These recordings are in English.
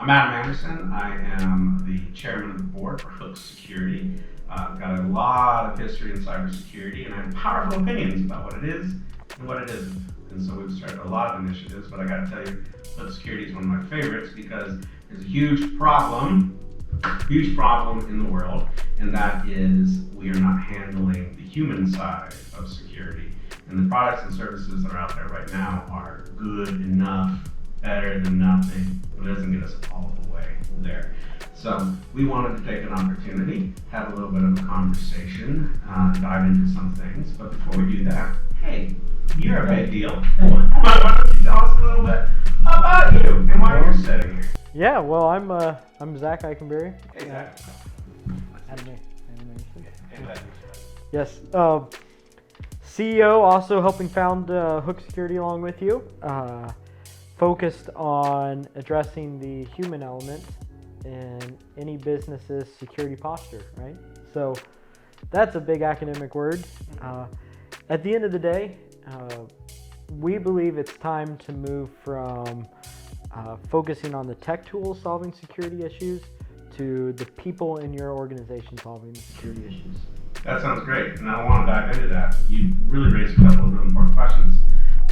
I'm Adam Anderson. I am the chairman of the board for Hook Security. I've got a lot of history in cybersecurity, and I have powerful opinions about what it is and what it isn't. And so we've started a lot of initiatives, but I got to tell you, Hook Security is one of my favorites because there's a huge problem in the world, and that is we are not handling the human side of security. And the products and services that are out there right now are good enough, better than nothing, but it doesn't get us all the way there. So we wanted to take an opportunity, have a little bit of a conversation, dive into some things. But before we do that, hey, you're a big deal. Why don't you tell us a little bit about you and why you're sitting here? Yeah, well, I'm Zach Eikenberry. Hey, Zach. Animation. Yes. CEO, also helping found Hook Security along with you. Focused on addressing the human element in any business's security posture, right? So that's a big academic word. At the end of the day, we believe it's time to move from focusing on the tech tools solving security issues to the people in your organization solving the security issues. That sounds great, and I want to dive into that. You really raised a couple of really important questions.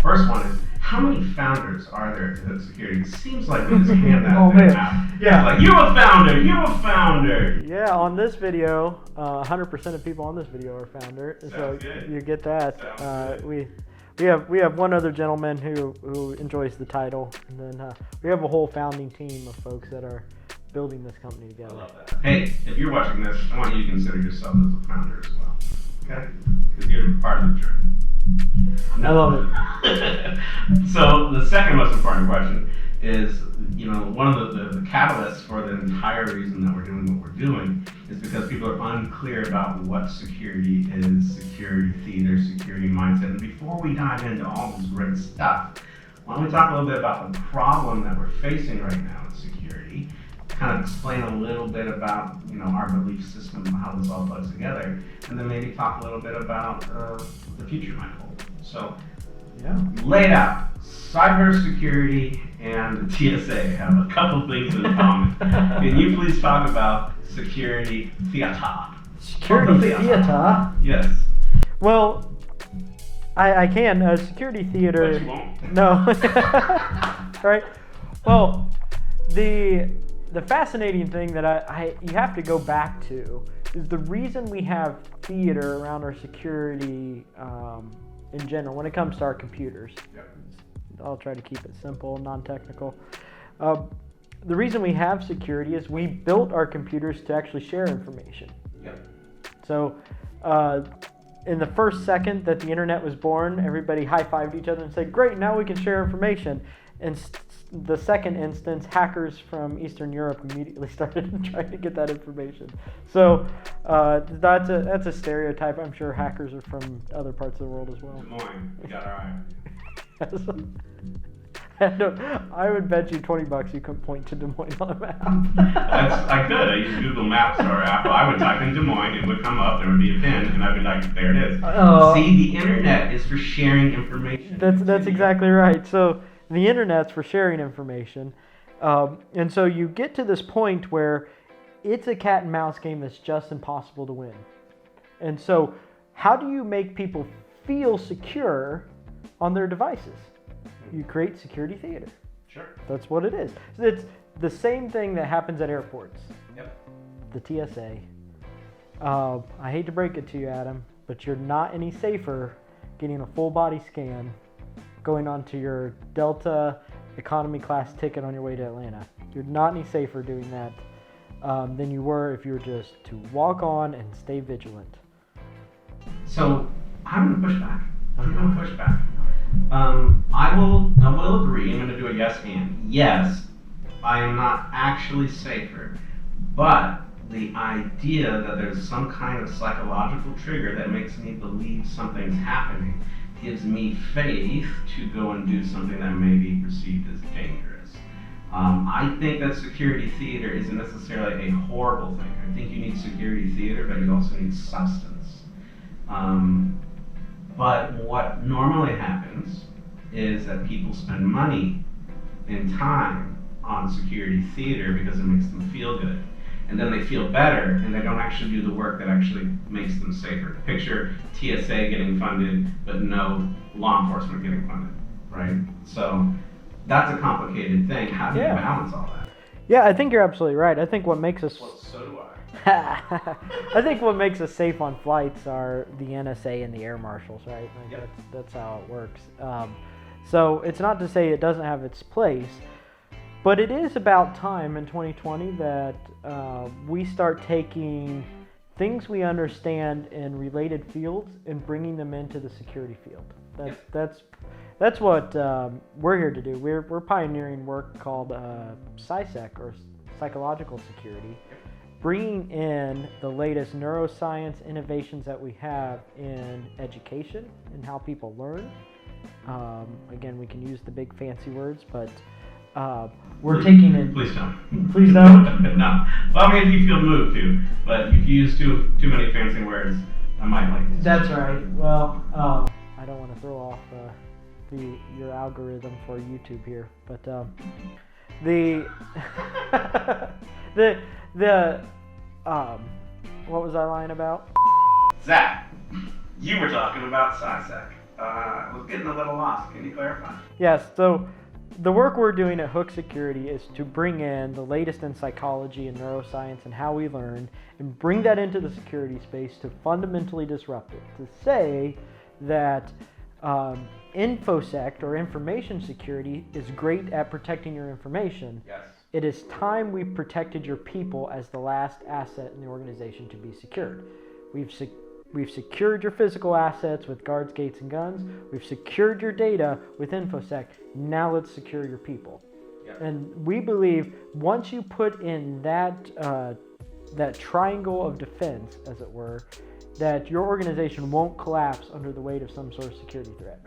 First one is, how many founders are there at Hook Security? It seems like we just hand that thing out. Yeah, like, you're a founder! Yeah, on this video, 100% of people on this video are founder. So good. You get that. We have one other gentleman who enjoys the title, and then we have a whole founding team of folks that are building this company together. I love that. Hey, if you're watching this, I want you to consider yourself as a founder as well, okay? Because you're part of the journey. I love it. So the second most important question is, one of the catalysts for the entire reason that we're doing what we're doing is because people are unclear about what security is, security theater, security mindset. And before we dive into all this great stuff, why don't we talk a little bit about the problem that we're facing right now in security, kind of explain a little bit about our belief system and how this all plugs together, and then maybe talk a little bit about the future might hold. So, lay it out. Cybersecurity and the TSA have a couple things in common. Can you please talk about security theater? Security theater? Yes. Well, I can. Security theater. But you won't. No. Right. Well, the fascinating thing that you have to go back to is the reason we have theater around our security in general when it comes to our computers. Yep. I'll try to keep it simple, non-technical. The reason we have security is we built our computers to actually share information. Yep. So in the first second that the internet was born, everybody high-fived each other and said, great, now we can share information. And the second instance, hackers from Eastern Europe immediately started trying to get that information. So that's a stereotype. I'm sure hackers are from other parts of the world as well. Des Moines, we got our eye. I would bet you $20 you could point to Des Moines on a map. I could. I use Google Maps or Apple. I would type in Des Moines, it would come up, there would be a pin, and I'd be like, there it is. See, the internet is for sharing information. That's exactly right. So the internet's for sharing information. And so you get to this point where it's a cat and mouse game that's just impossible to win. And so how do you make people feel secure on their devices? You create security theater. Sure. That's what it is. It's the same thing that happens at airports. Yep. The TSA. I hate to break it to you, Adam, but you're not any safer getting a full body scan going onto your Delta economy class ticket on your way to Atlanta. You're not any safer doing that than you were if you were just to walk on and stay vigilant. So I'm going to push back. I will agree. I'm going to do a yes and. Yes, I am not actually safer, but the idea that there's some kind of psychological trigger that makes me believe something's happening gives me faith to go and do something that may be perceived as dangerous. I think that security theater isn't necessarily a horrible thing. I think you need security theater, but you also need substance. But what normally happens is that people spend money and time on security theater because it makes them feel good. And then they feel better, and they don't actually do the work that actually makes them safer. Picture TSA getting funded, but no law enforcement getting funded, right? So that's a complicated thing. How do you balance all that? Yeah, I think you're absolutely right. I think what makes us Well, so do I. I think what makes us safe on flights are the NSA and the air marshals, right? Like Yep. that's how it works. So it's not to say it doesn't have its place, but it is about time in 2020 that we start taking things we understand in related fields and bringing them into the security field. That's what we're here to do. We're pioneering work called CySec, or psychological security, bringing in the latest neuroscience innovations that we have in education and how people learn. Again, we can use the big fancy words, but we're taking in. Please don't. Please don't. No. Well, I mean, if you feel moved to, but if you use too many fancy words, I might like this. That's right. Well, I don't want to throw off your algorithm for YouTube here, but what was I lying about? Zach, you were talking about CySec. I was getting a little lost. Can you clarify? Yes. So the work we're doing at Hook Security is to bring in the latest in psychology and neuroscience and how we learn, and bring that into the security space to fundamentally disrupt it. To say that InfoSec, or information security, is great at protecting your information. Yes. It is time we protected your people as the last asset in the organization to be secured. We've secured your physical assets with guards, gates, and guns. We've secured your data with InfoSec. Now let's secure your people. Yep. And we believe once you put in that triangle of defense, as it were, that your organization won't collapse under the weight of some sort of security threat.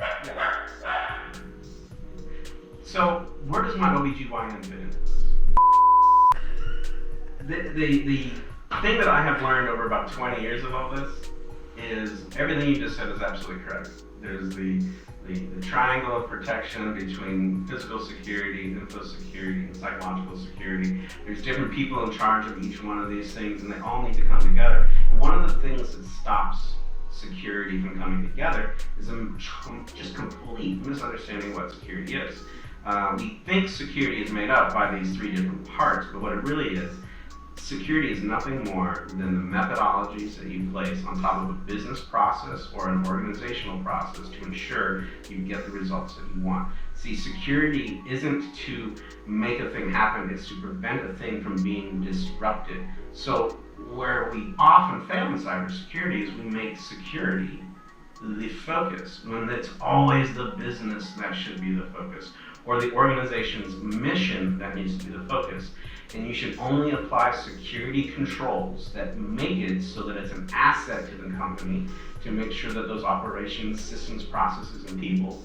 So, where does my OBGYN fit in? The thing that I have learned over about 20 years of all this is everything you just said is absolutely correct. There's the triangle of protection between physical security, info security, and psychological security. There's different people in charge of each one of these things, and they all need to come together. And one of the things that stops security from coming together is just complete misunderstanding what security is. We think security is made up by these three different parts, but what it really is, security is nothing more than the methodologies that you place on top of a business process or an organizational process to ensure you get the results that you want. See, security isn't to make a thing happen, it's to prevent a thing from being disrupted. So where we often fail in cybersecurity is we make security the focus, when it's always the business that should be the focus, or the organization's mission that needs to be the focus. And you should only apply security controls that make it so that it's an asset to the company to make sure that those operations, systems, processes, and people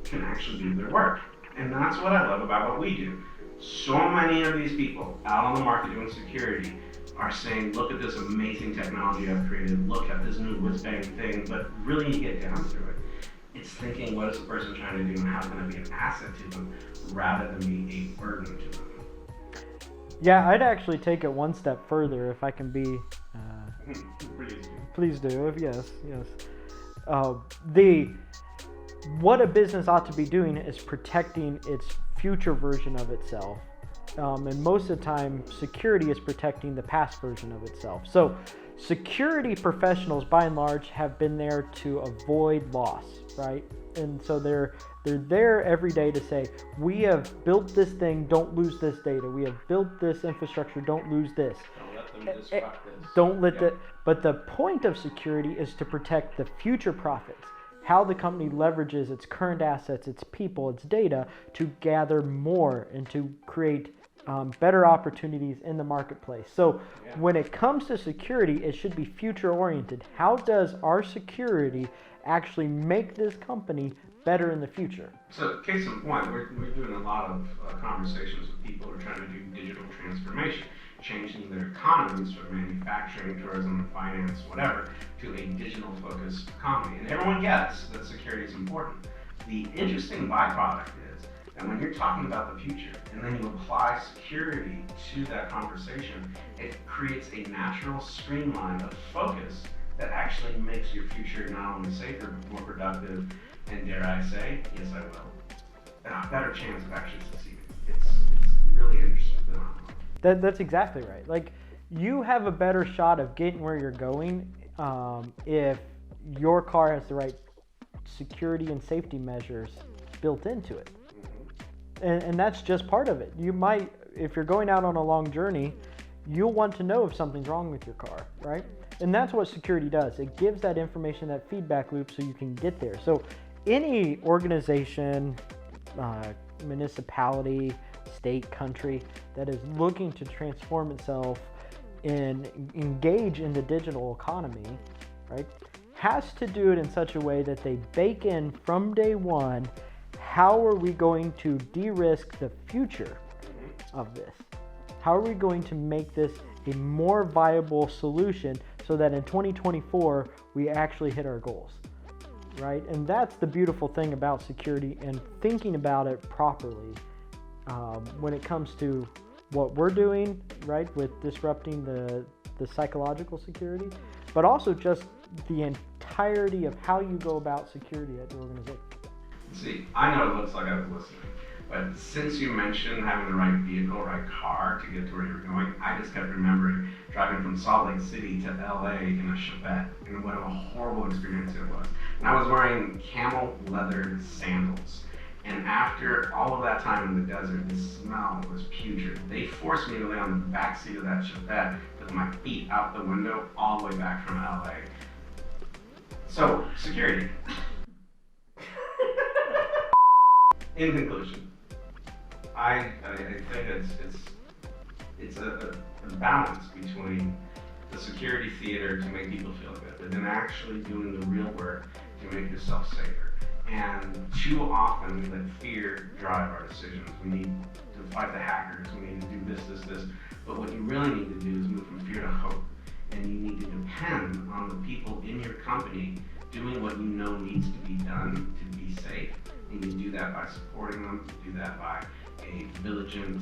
can actually do their work. And that's what I love about what we do. So many of these people out on the market doing security are saying, look at this amazing technology I've created, look at this new whiz-bang thing, but really you get down to it, it's thinking, what is the person trying to do and how can I be an asset to them rather than be a burden to them. Yeah, I'd actually take it one step further if I can be. Please do. Yes. What a business ought to be doing is protecting its future version of itself, and most of the time, security is protecting the past version of itself. So, security professionals, by and large, have been there to avoid loss, right? And so they're there every day to say, we have built this thing, don't lose this data. We have built this infrastructure, don't lose this. Don't let them disrupt this. Don't let that. But the point of security is to protect the future profits. How the company leverages its current assets, its people, its data to gather more and to create better opportunities in the marketplace. So when it comes to security, it should be future oriented. How does our security actually make this company better in the future? So case in point, we're doing a lot of conversations with people who are trying to do digital transformation, changing their economies from manufacturing, tourism, finance, whatever, to a digital focused economy. And everyone gets that security is important. The interesting byproduct is And when you're talking about the future, and then you apply security to that conversation, it creates a natural streamline of focus that actually makes your future not only safer, but more productive, and dare I say, yes I will, a better chance of actually succeeding. It's really interesting phenomenon. That's exactly right. Like, you have a better shot of getting where you're going if your car has the right security and safety measures built into it. And that's just part of it. You might, if you're going out on a long journey, you'll want to know if something's wrong with your car, right? And that's what security does. It gives that information, that feedback loop, so you can get there. So any organization, municipality, state, country that is looking to transform itself and engage in the digital economy, right, has to do it in such a way that they bake in from day one, how are we going to de-risk the future of this? How are we going to make this a more viable solution so that in 2024 we actually hit our goals, right? And that's the beautiful thing about security and thinking about it properly when it comes to what we're doing, right, with disrupting the psychological security, but also just the entirety of how you go about security at your organization. See, I know it looks like I was listening, but since you mentioned having the right vehicle, right car to get to where you were going, I just kept remembering driving from Salt Lake City to LA in a Chevette, and what a horrible experience it was. And I was wearing camel leather sandals. And after all of that time in the desert, the smell was putrid. They forced me to lay on the back seat of that Chevette with my feet out the window all the way back from LA. So, security. In conclusion, I think it's a balance between the security theater to make people feel good, but then actually doing the real work to make yourself safer. And too often we let fear drive our decisions. We need to fight the hackers, we need to do this. But what you really need to do is move from fear to hope. And you need to depend on the people in your company doing what you know needs to be done to be safe. And you do that by supporting them, you do that by a vigilant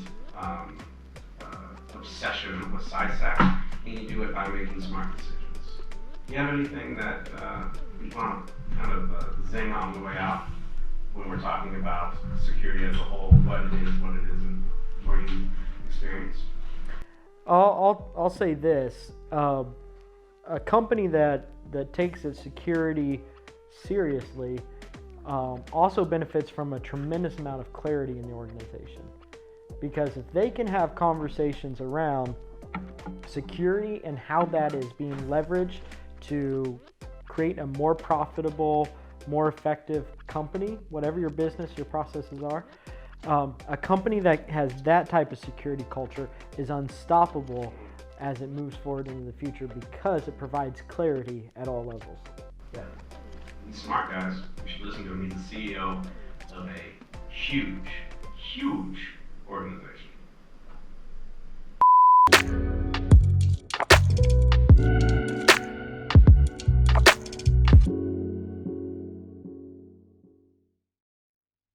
obsession with SciSec, and you do it by making smart decisions. Do you have anything that you want to kind of zing on the way out when we're talking about security as a whole, what it isn't, what you experienced? I'll say this: a company that takes its security seriously also benefits from a tremendous amount of clarity in the organization, because if they can have conversations around security and how that is being leveraged to create a more profitable, more effective company, whatever your business, your processes are, a company that has that type of security culture is unstoppable as it moves forward into the future because it provides clarity at all levels. Yeah. These smart guys, we should listen to him. He's the CEO of a huge